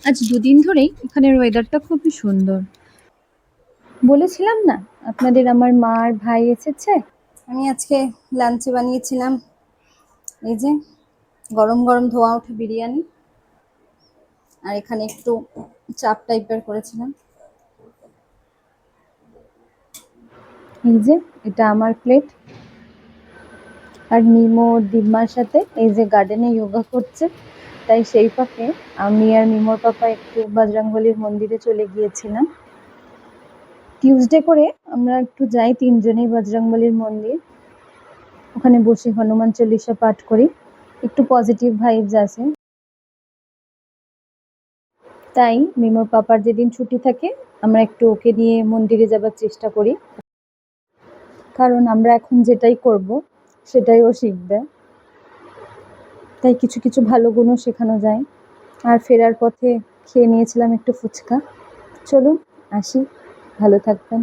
আজ দুদিন ধরেই এখানের ওয়েদারটা খুবই সুন্দর। বলেছিলাম না আপনাদের আমার মা আর ভাই এসেছে। আমি আজকে লাঞ্চে বানিয়েছিলাম এই যে গরম গরম ধোয়া ওঠা বিরিয়ানি, আর এখানে একটু চাপ টাইপের করেছিলাম। এই যে এটা আমার প্লেট, আর মিমো দিম্মার সাথে এই যে গার্ডেনে যোগা করছে, তাই সেই ফাঁকে আমি আর মিমোর পাপা একটু বজরংবলীর মন্দিরে চলে গিয়েছিলাম। টিউসডে করে আমরা একটু যাই তিনজনেই বজরংবলীর মন্দির, ওখানে বসে হনুমান চল্লিশা পাঠ করি, একটু পজিটিভ ভাইবস আসে। তাই মিমোর পাপার যেদিন ছুটি থাকে আমরা একটু ওকে নিয়ে মন্দিরে যাবার চেষ্টা করি, কারণ আমরা এখন যেটাই করব সেটাই ও শিখবে, তাই কিছু কিছু ভালো গুণও শেখানো যায়। আর ফেরার পথে খেয়ে নিয়েছিলাম একটু ফুচকা। চলুন আসি, ভালো থাকবেন।